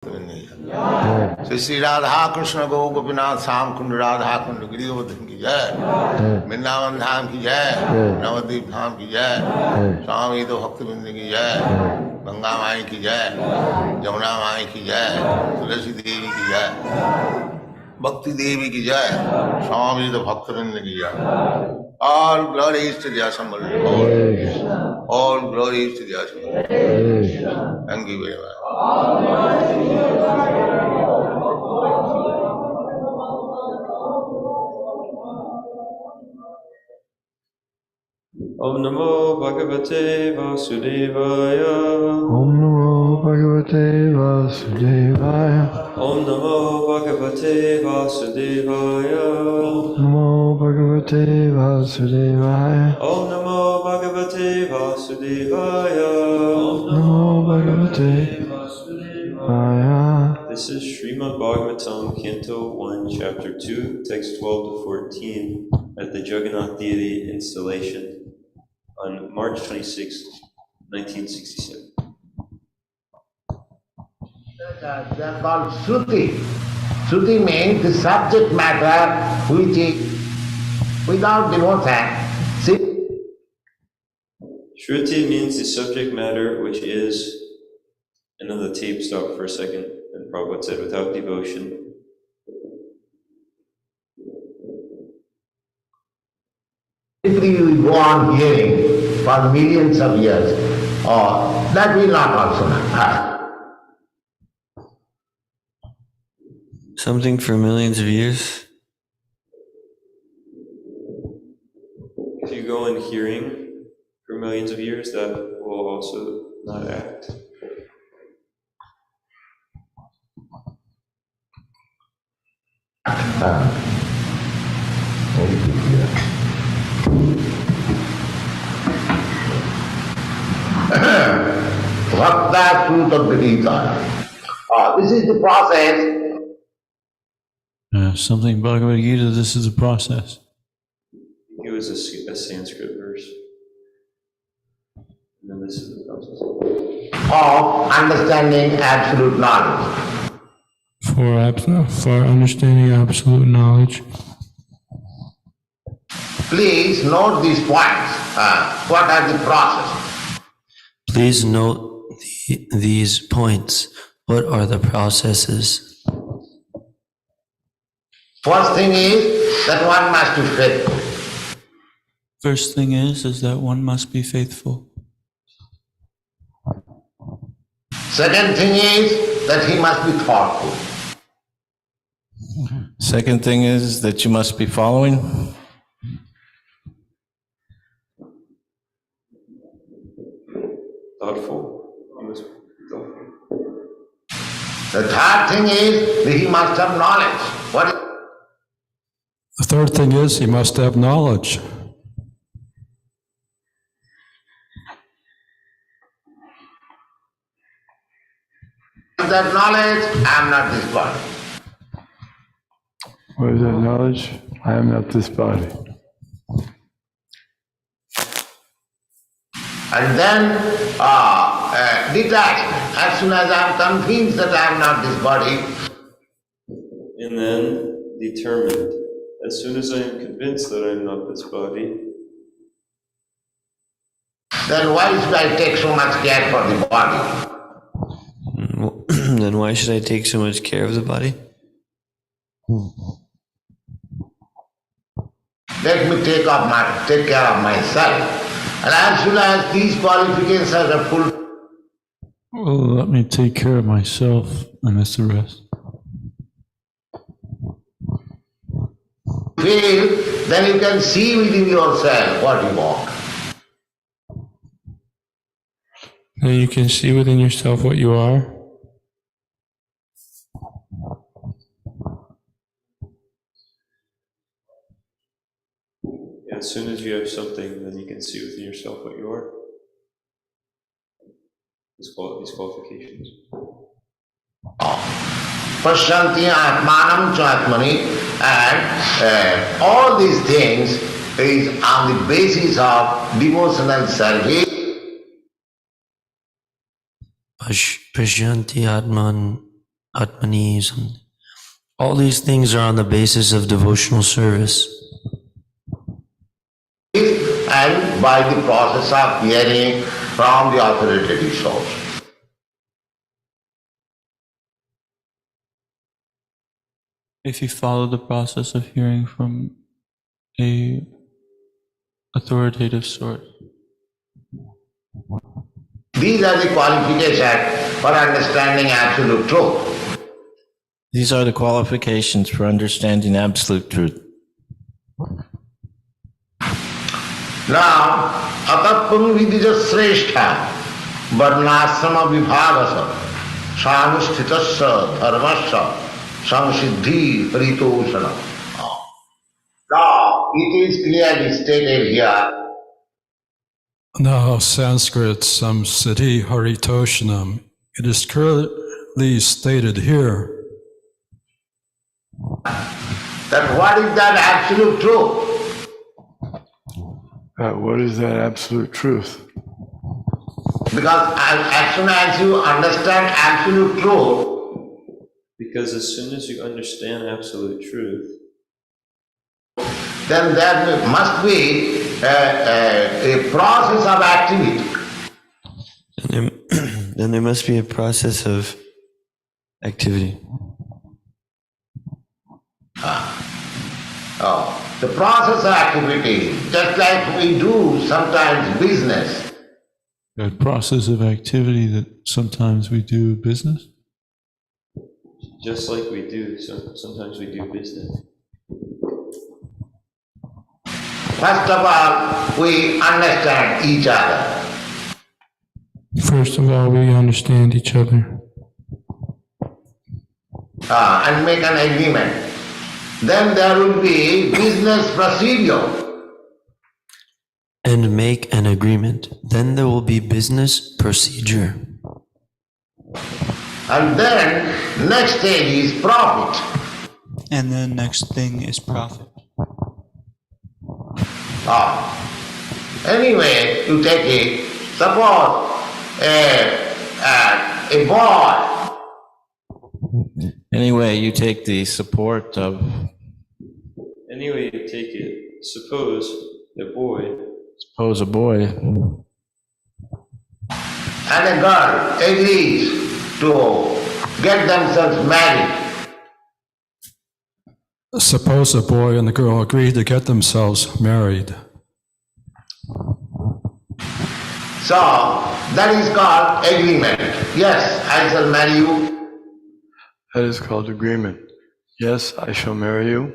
श्री श्री राधा कृष्ण गो गोपीनाथ श्याम कुंड राधा कुंड गिरिवर्धन की जय, वृंदावन धाम की जय, नवद्वीप धाम की जय, स्वामी तो भक्तबिंद की जय, गंगा माई की जय, जमुना माई की जय, तुलसी देवी की जय, भक्ति देवी की जय, स्वामी तो भक्तबिंद की जय। All glories to the assembled Lord. All glories to the assembled Lord. Thank you very much. Om Namo Bhagavate Vasudevaya. Om Namo Bhagavate Vasudevaya. Om Namo Bhagavate Vasudevaya. Namo Bhagavate Vasudevaya. Om Namo Bhagavate Vasudevaya. Namo Bhagavate Vasudevaya. This is Srimad Bhagavatam, Canto 1, Chapter 2, text 12 to 14, at the Jagannath Deity installation on March 26, 1967. They're called Shruti. Shruti means the subject matter which is without devotion. Shruti means the subject matter which is, and then the tape stopped for a second, and Prabhupada said, without devotion. If we go on hearing for millions of years, that will not also happen. Something for millions of years? If you go on hearing for millions of years, that will also not act. Bhakta truth of the Gita. This is the process. Something Bhagavad Gita, this is the process. It was a Sanskrit verse. And then this is the process. Of understanding absolute knowledge. For understanding absolute knowledge. Please note these points. What are the processes? Please note these points. What are the processes? First thing is that one must be faithful. First thing is that one must be faithful. Second thing is that he must be thoughtful. Second thing is that you must be following. Thoughtful. You must be thoughtful. The third thing is that he must have knowledge. What is The third thing is he must have knowledge. that knowledge? I am not this body. What is that knowledge? I am not this body. And then detachment. As soon as I am convinced that I am not this body. And then determined. As soon as I am convinced that I am not this body, then why should I take so much care for the body? then why should I take so much care of the body? Let me take care of myself. And as soon as these qualifications are fulfilled, Well, let me take care of myself and that's the rest. then you can see within yourself what you want. Then you can see within yourself what you are. As soon as you have something, then you can see within yourself what you are. These qualifications. Pasyanti atmanam cha atmani, and all these things is on the basis of devotional service. Pashyanti Atman Atmani, all these things are on the basis of devotional service. And by the process of hearing from the authoritative source. If you follow the process of hearing from a authoritative source. These are the qualifications for understanding absolute truth. These are the qualifications for understanding absolute truth. Now, atapam vidija sreshtha varnasrama vibhavasa samusthitasya dharmasya samsiddhi paritoshana. Now, it is clearly stated here. Now, Sanskrit samsiddhi haritoshanam. It is clearly stated here That what is that absolute truth? What is that absolute truth? Because as soon as you understand absolute truth, Because as soon as you understand absolute truth, then there must be a process of activity. Then there must be a process of activity. The process of activity, just like we do sometimes business. a process of activity that sometimes we do business. just like we do, sometimes we do business. First of all, we understand each other. First of all, we understand each other. And make an agreement. Then there will be business procedure. And make an agreement. Then there will be business procedure. And then next stage is profit. And the next thing is profit. Anyway, you take it. Suppose a boy. Anyway, you take the support of, Anyway you take it, suppose a boy suppose a boy And a girl agrees to get themselves married. Suppose a boy and a girl agree to get themselves married. So that is called agreement. Yes, I shall marry you. That is called agreement. Yes, I shall marry you.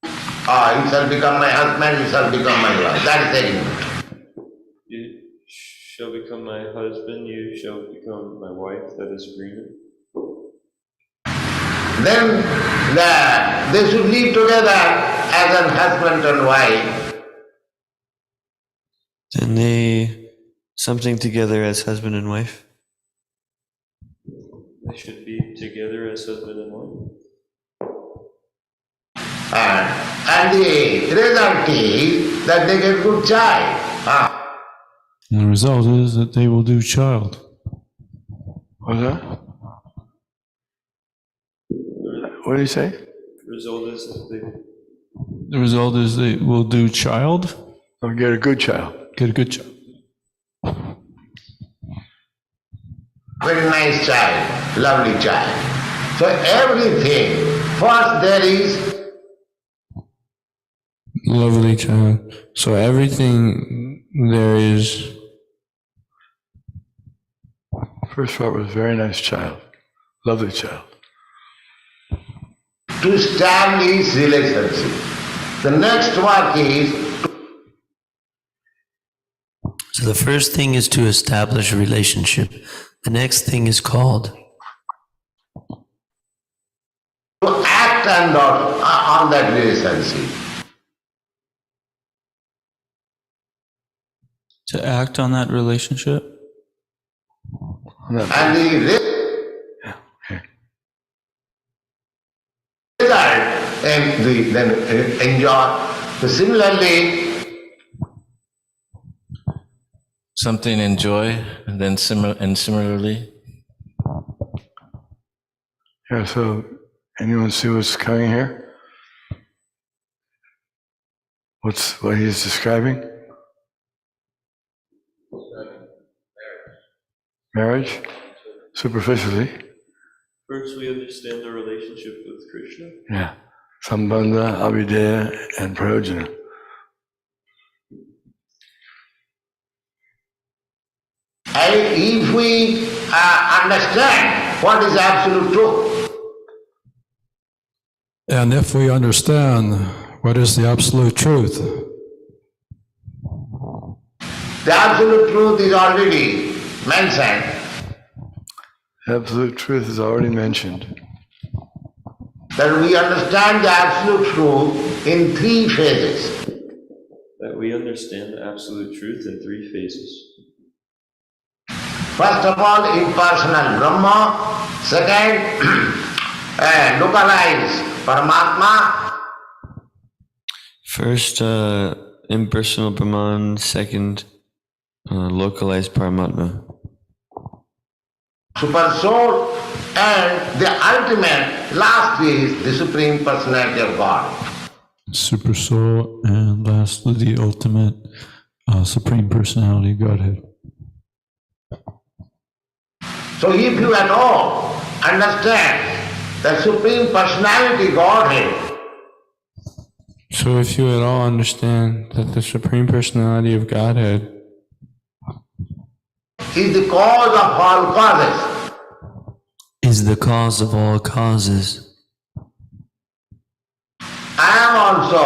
You shall become my husband, you shall become my wife. That is agreement. You shall become my husband, you shall become my wife. That is agreement. Then they should live together as a husband and wife. Then they something together as husband and wife. They should be together as husband and wife. And the result is that they get good child. And the result is that they will do child. What's that? What did he say? The result is that The result is they will do child, I'll get a good child. get a good child. Very nice child, lovely child. So everything, first there is Lovely child. So everything there is. First part was very nice child. Lovely child. to establish relationship. The next work is So the first thing is to establish a relationship. The next thing is called to act on that relationship. To act on that relationship. And the result, and then enjoy. So similarly, something enjoy, and then similarly, Yeah, so anyone see what's coming here? What he's describing? Marriage? Superficially? First, we understand the relationship with Krishna. Yeah. Sambandha, Avideya, and Prayojana. And if we understand what is absolute truth, And if we understand what is the absolute truth, the absolute truth is already mentioned. Absolute truth is already mentioned. That we understand the absolute truth in 3 phases. That we understand the absolute truth in 3 phases. First of all, impersonal Brahma. Second, localized Paramatma. First, impersonal Brahman. Second, localized Paramatma. Super soul, and the ultimate, last is the Supreme Personality of God. Super soul, and lastly, the ultimate Supreme Personality Godhead. So if you at all understand the Supreme Personality Godhead, so if you at all understand that the Supreme Personality of Godhead is the cause of all causes, Is the cause of all causes. I am also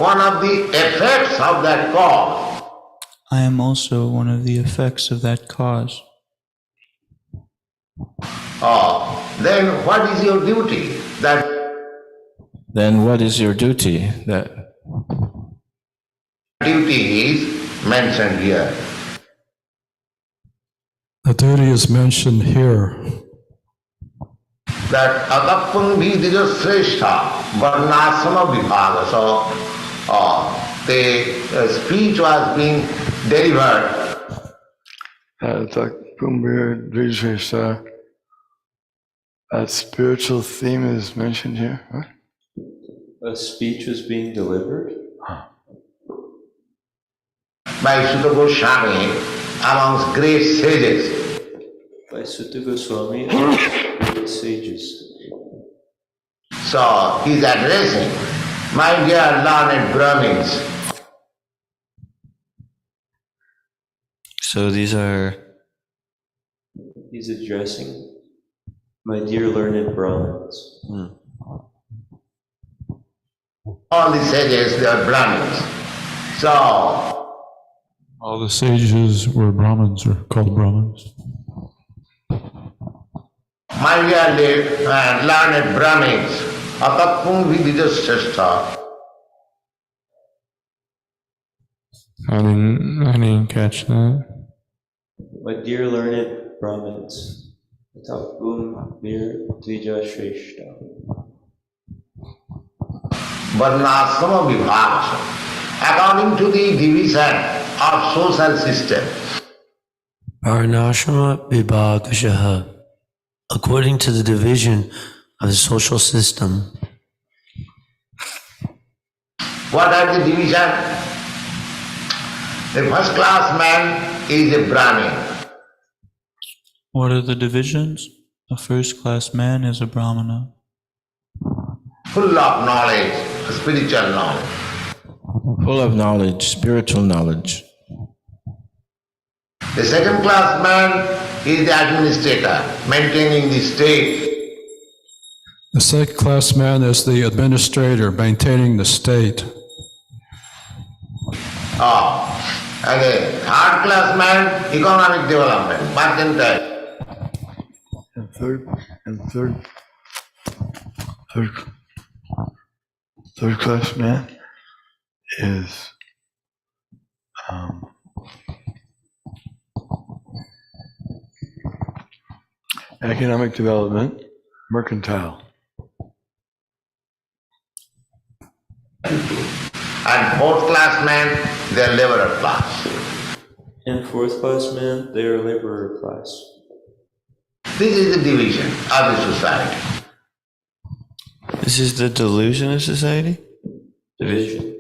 one of the effects of that cause. I am also one of the effects of that cause. Then what is your duty? Then what is your duty? That Duty is mentioned here. the duty is mentioned here. That atapang vidya sreshta varnasama vibhagasa. The speech was being delivered. That spiritual theme is mentioned here. What? A speech was being delivered By Sutta Goswami amongst great sages. by Sutta Goswami and great sages. So he is addressing, my dear learned Brahmins. So He's addressing, my dear learned Brahmins. All the sages, they are Brahmins. So, All the sages were Brahmins, or called Brahmins. my dear learned Brahmins, atapung vidya sreshta. I didn't catch that. My dear learned Brahmins, Tapum Mir Dvija Shreshta. Varnasama vibhagasa. According to the division of social system. Varnashrama vibhagashaha. According to the division of the social system. What are the division? The first class man is a Brahmin. What are the divisions? A first-class man is a Brahmana, Full of knowledge, spiritual knowledge. full of knowledge, spiritual knowledge. The second class man is the administrator, maintaining the state. The second class man is the administrator maintaining the state. And the third class man, economic development, mercantile. Third class man is economic development, mercantile. And fourth class man, they are laborer class. And fourth class man, they are laborer class. This is the division of the society. This is the delusion of society? Division.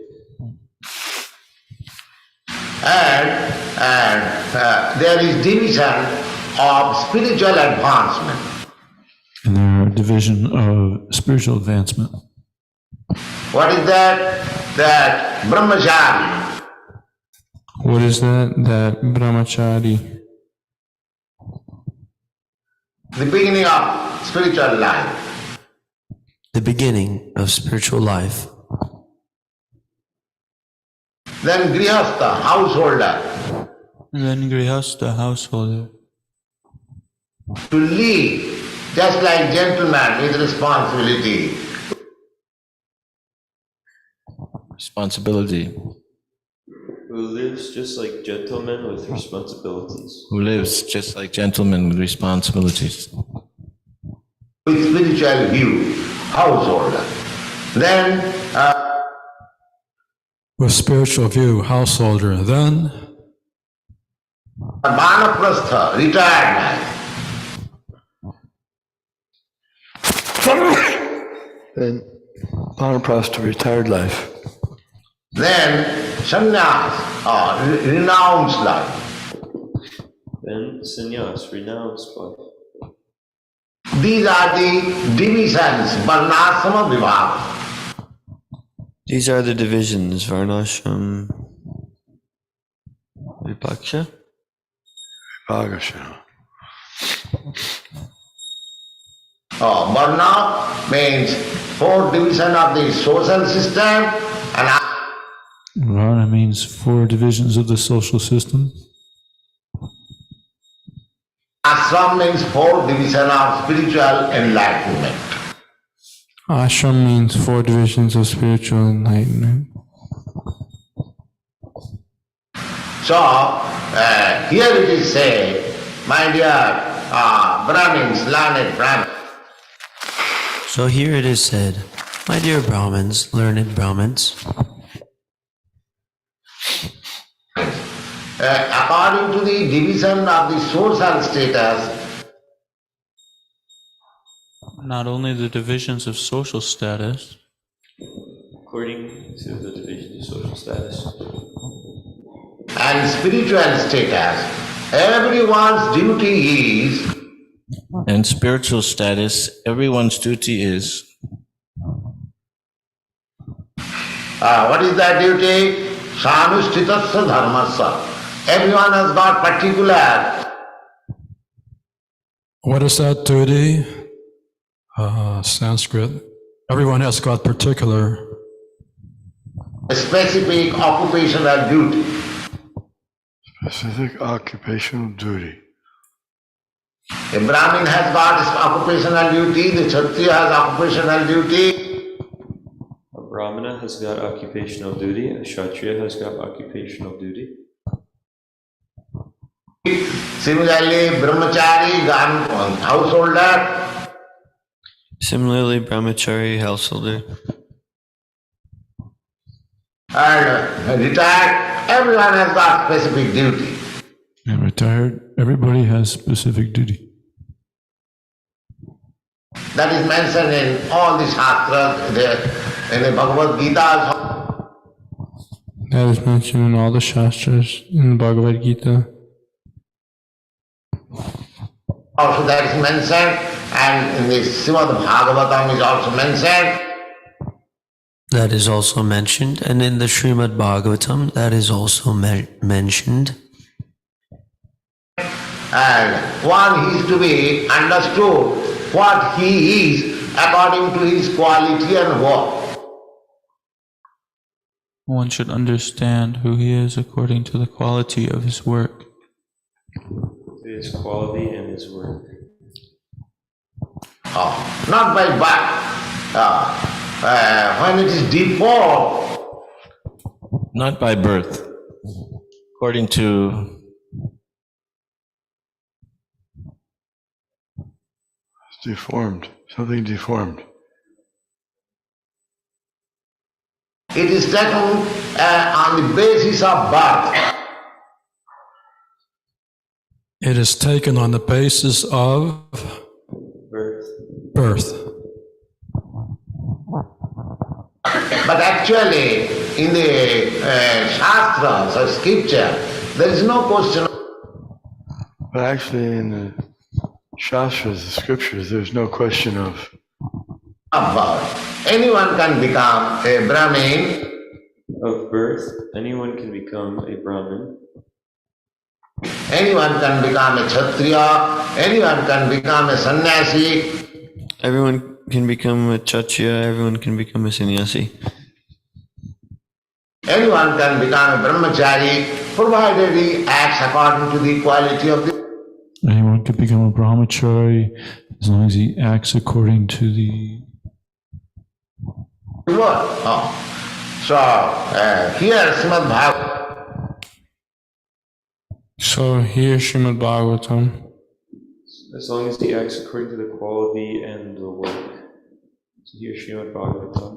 And there is division of spiritual advancement. And there are division of spiritual advancement. What is that? That brahmachari. What is that? That brahmachari. The beginning of spiritual life. The beginning of spiritual life. Then grihastha, householder, Then Grihastha, householder, to live just like gentleman with responsibility. Responsibility. Who lives just like gentlemen with responsibilities. Who lives just like gentlemen with responsibilities. With spiritual view, householder. Then With spiritual view, householder. Then vanaprastha, retired man. Then vanaprastha, retired life. Then sannyas, or renounced life. Then sannyas, renounced life. These are the divisions, varnashrama vibhaga. These are the divisions, Varnashram, Vipaksha. Vagashana. Varna means four division of the social system, and Varna means 4 divisions of the social system. ashram means 4 division of spiritual enlightenment. Ashram means 4 divisions of spiritual enlightenment. So, here it is said, my dear Brahmins, learned Brahmins, So here it is said, my dear Brahmins, learned Brahmins, according to the division of the social status, not only the divisions of social status, According to the division of social status. and spiritual status, everyone's duty is And spiritual status, everyone's duty is what is that duty? Sanushthitasya dharmasya. Everyone has got particular What is that duty? Sanskrit. Everyone has got particular. specific occupational duty. Specific occupational duty. A Brahmin has got occupational duty, the Kshatriya has occupational duty, A Brahmana has got occupational duty, a Kshatriya has got occupational duty. similarly Brahmachari, householder, Similarly, Brahmachari, householder, and retired, everyone has got specific duty. And retired, everybody has specific duty. That is mentioned in all the Shastras, in the Bhagavad Gita also. That is mentioned in all the Shastras, in the Bhagavad Gita. Also that is mentioned, and in the Srimad Bhagavatam is also mentioned. that is also mentioned, and in the Srimad Bhagavatam, that is also mentioned. And one is to be understood what he is according to his quality and work. one should understand who he is according to the quality of his work. His quality and his work. Not by birth. When it is deformed, not by birth, according to Deformed. Something deformed. it is taken on the basis of birth. It is taken on the basis of Birth. birth. But actually, in the Shastras or scripture, there is no question. But actually, in the Shastras, the scriptures, there's no question of Birth. Anyone can become a Brahmin, Of birth, anyone can become a Brahmin. anyone can become a Kshatriya, anyone can become a sannyasi, Everyone can become a Kshatriya, everyone can become a sannyasi. anyone can become a brahmachari, provided he acts according to the quality of the Anyone could become a brahmachari as long as he acts according to the. word. Oh. So, here Srimad Bhagavatam. So here, Srimad Bhagavatam, As long as he acts according to the quality and the work. So here, Srimad Bhagavatam.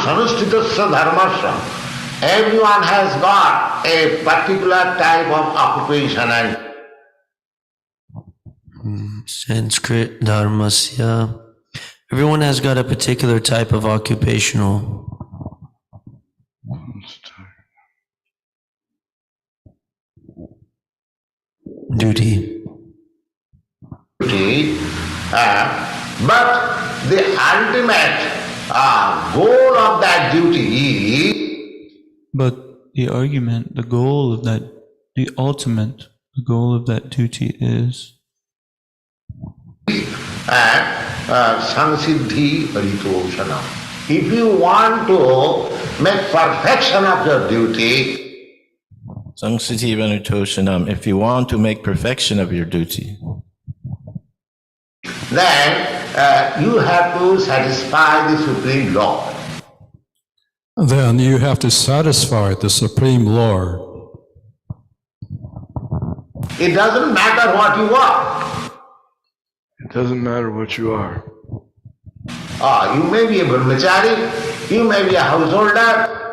Sanustitasya dharmasya. Everyone has got a particular type of occupation and Sanskrit dharmasya. Everyone has got a particular type of occupational duty. duty, but the ultimate goal of that duty is But the argument, the goal of that, the ultimate, the goal of that duty is samsiddhi paritoshanam. If you want to make perfection of your duty, Sangsiti Vanutoshanam. If you want to make perfection of your duty, then you have to satisfy the Supreme Lord. Then you have to satisfy the Supreme Lord. It doesn't matter what you are. it doesn't matter what you are. You may be a brahmachari, you may be a householder,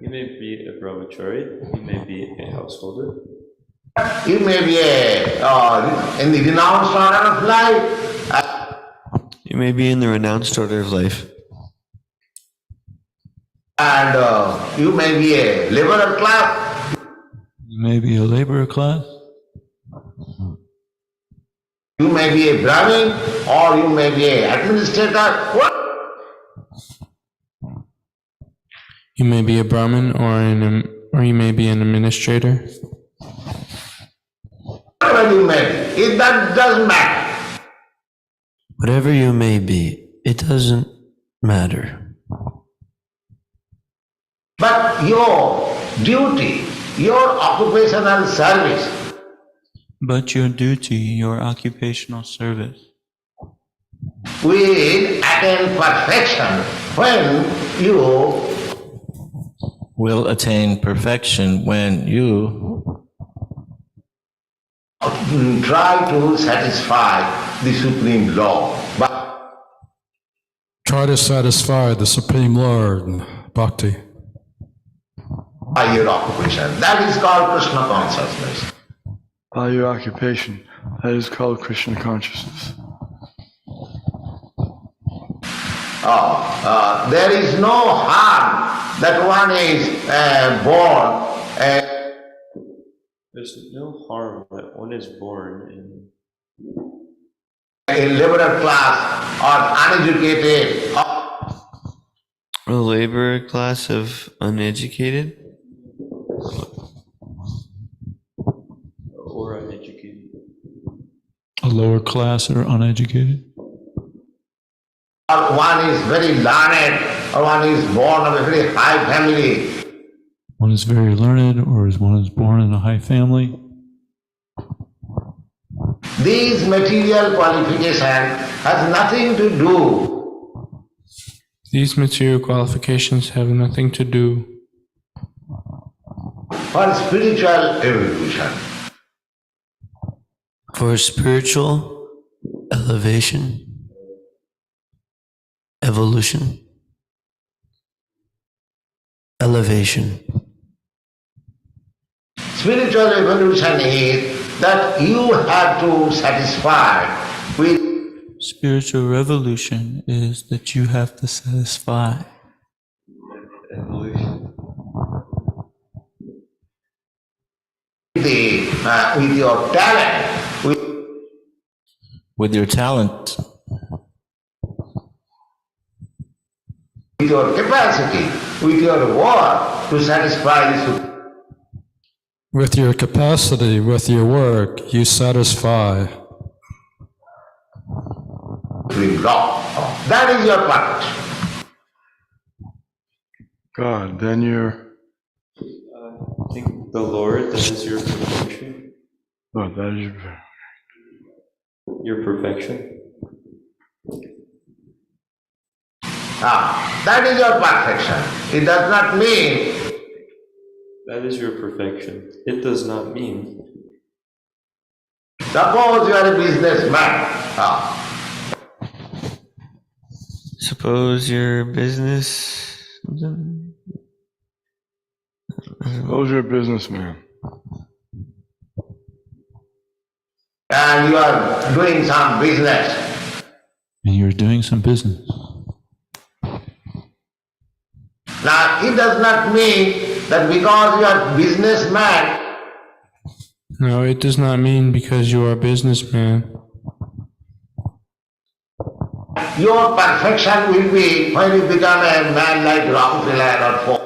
He may be a brahmachari, he may be a householder, you may be in the renounced order of life, You may be in the renounced order of life. and you may be a laborer class, you may be a laborer class, you may be a Brahmin, or you may be an administrator. What? you may be a Brahmin or you may be an administrator. Whatever you may be, that doesn't matter. Whatever you may be, it doesn't matter. But your duty, your occupational service, but your duty, your occupational service, will attain perfection when you will attain perfection when you try to satisfy the Supreme Law. But Try to satisfy the Supreme Lord, Bhakti. by your occupation, that is called Krishna consciousness. By your occupation, that is called Krishna consciousness. There is no harm that one is born there's no harm that one is born in a laborer class or uneducated A laborer class of uneducated? or uneducated. A lower class or uneducated. or one is very learned or one is born of a very high family. One is very learned or one is born in a high family. These material qualification has nothing to do These material qualifications have nothing to do for spiritual evolution. For spiritual elevation, evolution, elevation. Spiritual evolution is that you have to satisfy with spiritual revolution is that you have to satisfy. Evolution. With your talent, With your talent, with your capacity, with your work to satisfy the With your capacity, with your work, you satisfy. supreme law. That is your purpose. God, then you're, I think the Lord, that is your perfection. oh, that is Your perfection. That is your perfection. It does not mean That is your perfection. It does not mean. suppose you are a businessman. Suppose your business. suppose you're a businessman. And you are doing some business. And you're doing some business. Now, it does not mean that because you are businessman, No, it does not mean because you are a businessman. your perfection will be when you become a man like Rockefeller or Ford.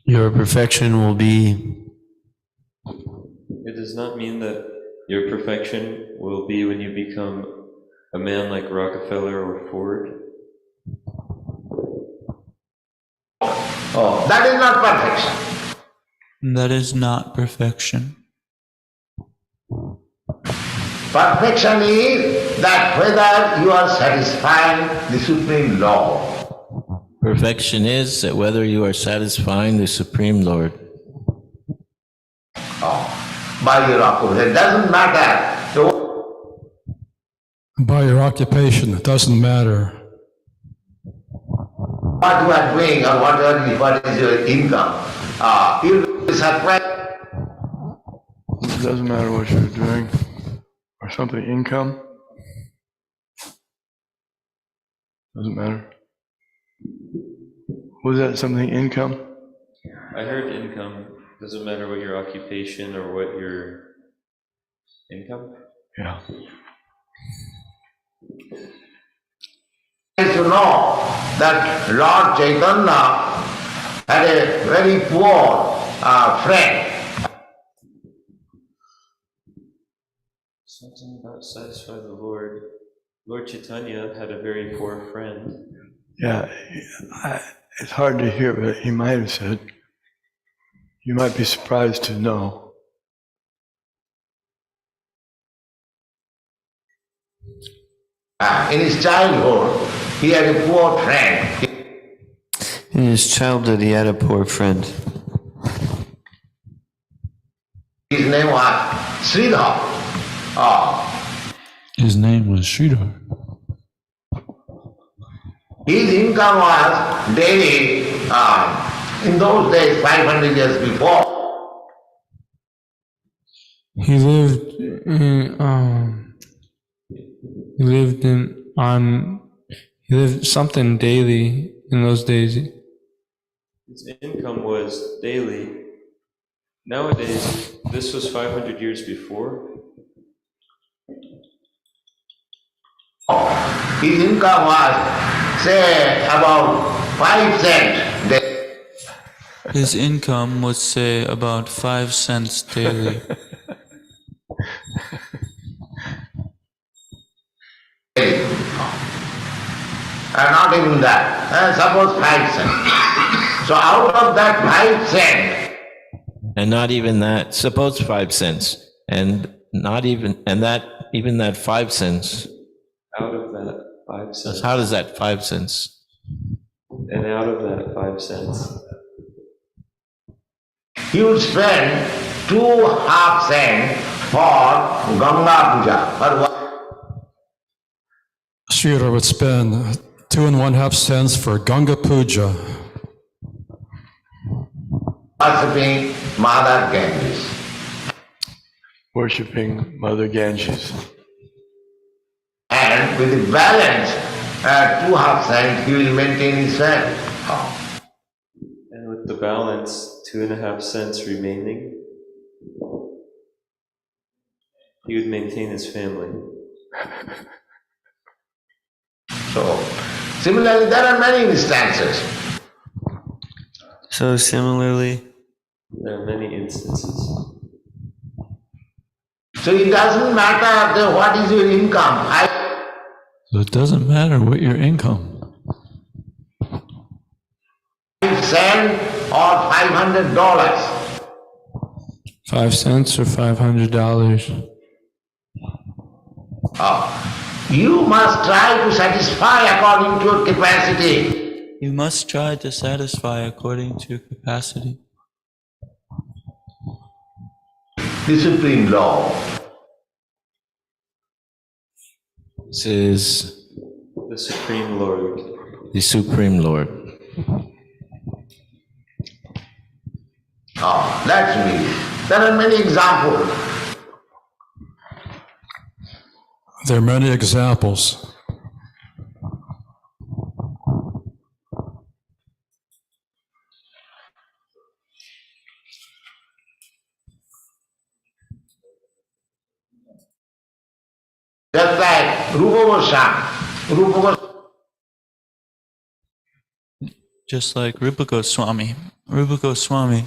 Your perfection will be. It does not mean that your perfection will be when you become a man like Rockefeller or Ford. That is not perfection. That is not perfection. Perfection is that whether you are satisfying the supreme law. perfection is that whether you are satisfying the Supreme Lord By your occupation, it doesn't matter. By your occupation, it doesn't matter. What you are doing or what is your income. You'll be surprised. It doesn't matter what you're doing or something, income. Doesn't matter. Was that something, income? I heard income. Doesn't matter what your occupation or what your income. Yeah. To know that Lord Chaitanya had a very poor friend. Something about satisfy the Lord. Lord Chaitanya had a very poor friend. Yeah, it's hard to hear, but he might have said, you might be surprised to know. In his childhood, he had a poor friend. In his childhood, he had a poor friend. His name was Srila. His name was Sridhar. His income was daily, in those days, 500 years before. He lived something daily in those days. His income was daily. Nowadays, this was 500 years before. His income was, say, about 5 cents daily. His income was, say, about 5 cents daily. Not even that. Suppose 5 cents. So out of that 5 cents, and not even that, suppose 5 cents and not even and that even that 5 cents, Out of that 5 cents. how does that 5 cents, And out of that 5 cents, he would spend 2.5 cents for Ganga Puja. For what? Sridhar would spend 2.5 cents for Ganga Puja, Worshipping Mother Ganges. worshipping Mother Ganges. And with the balance, 2 cents, he will maintain his family. And with the balance, 2.5 cents remaining, he would maintain his family. So, similarly, there are many instances. So similarly, There are many instances. So it doesn't matter what is your income. So it doesn't matter what your income. 5 cents or $500. 5 cents or $500. You must try to satisfy according to your capacity. You must try to satisfy according to your capacity. The supreme law. This is The Supreme Lord. the Supreme Lord. That's me. There are many examples. There are many examples. Just like Rupa Goswami. Just like Rupa Goswami. Rupa Goswami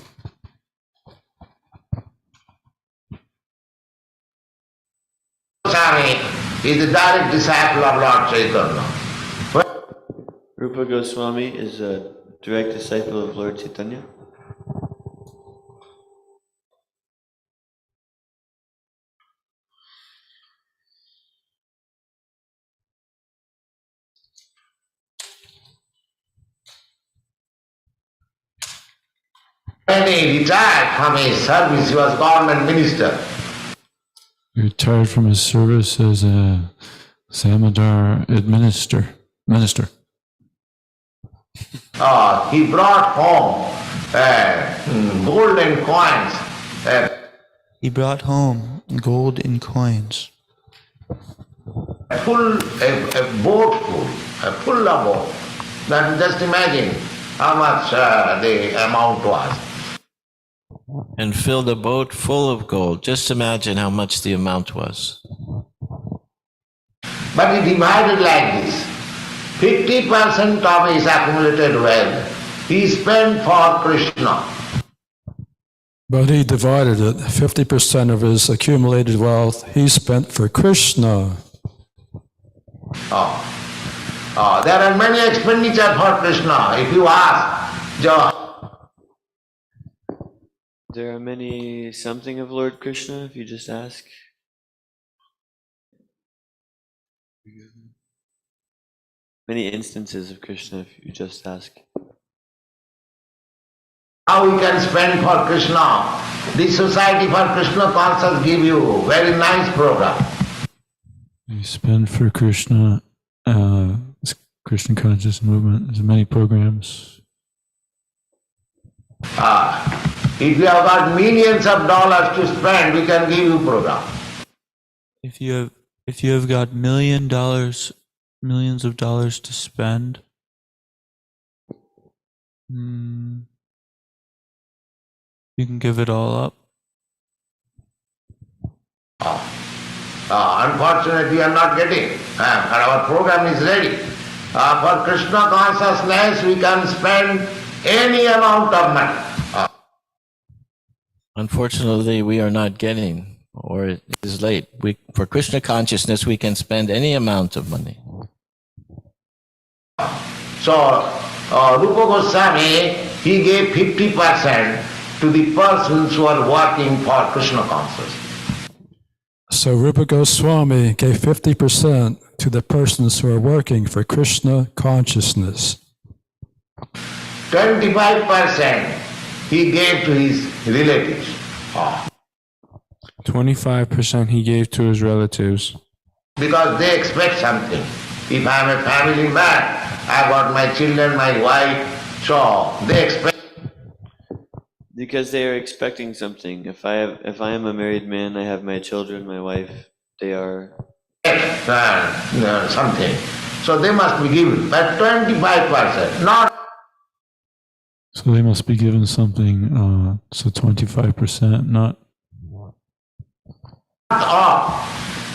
Goswami is the direct disciple of Lord Chaitanya. Rupa Goswami is a direct disciple of Lord Chaitanya. When he retired from his service, he was government minister. He retired from his service as a Samadar minister. He brought home golden coins. He brought home gold and coins. A boat full of gold. Then just imagine how much the amount was. And filled a boat full of gold. Just imagine how much the amount was. But he divided like this. 50% of his accumulated wealth he spent for Krishna. But he divided it. 50% of his accumulated wealth he spent for Krishna. There are many expenditure for Krishna. If you ask, There are many something of Lord Krishna, if you just ask. Many instances of Krishna, if you just ask. how we can spend for Krishna? The Society for Krishna Conscious give you very nice program. You spend for Krishna, Christian Conscious Movement. There's many programs. If you have got millions of dollars to spend, we can give you program. If you have got millions of dollars to spend, you can give it all up. Unfortunately, we are not getting. And our program is ready. For Krishna consciousness, we can spend any amount of money. Unfortunately, we are not getting, or it is late. For Krishna consciousness, we can spend any amount of money. So, Rupa Goswami, he gave 50% to the persons who are working for Krishna consciousness. So Rupa Goswami gave 50% to the persons who are working for Krishna consciousness. 25% he gave to his relatives. 25% he gave to his relatives. Because they expect something. If I am a family man, I got my children, my wife, so they expect. The Because they are expecting something. If I am a married man, I have my children, my wife. They are something. So they must be given, but 25%, not So they must be given something, so 25%, not. all.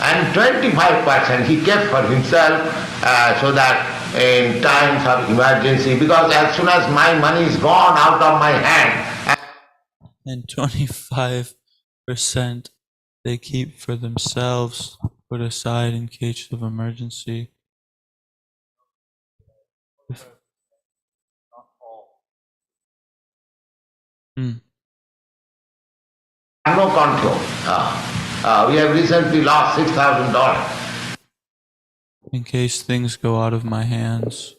And 25% he kept for himself so that in times of emergency, because as soon as my money is gone out of my hand, And 25% they keep for themselves, put aside in case of emergency. no control. We have recently lost $6,000. In case things go out of my hands.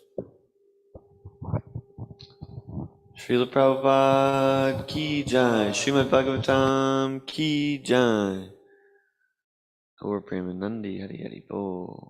Srila Prabhupada ki jai. Srimad Bhagavatam ki jai. Gaur Premanandi Hari Hari Bo.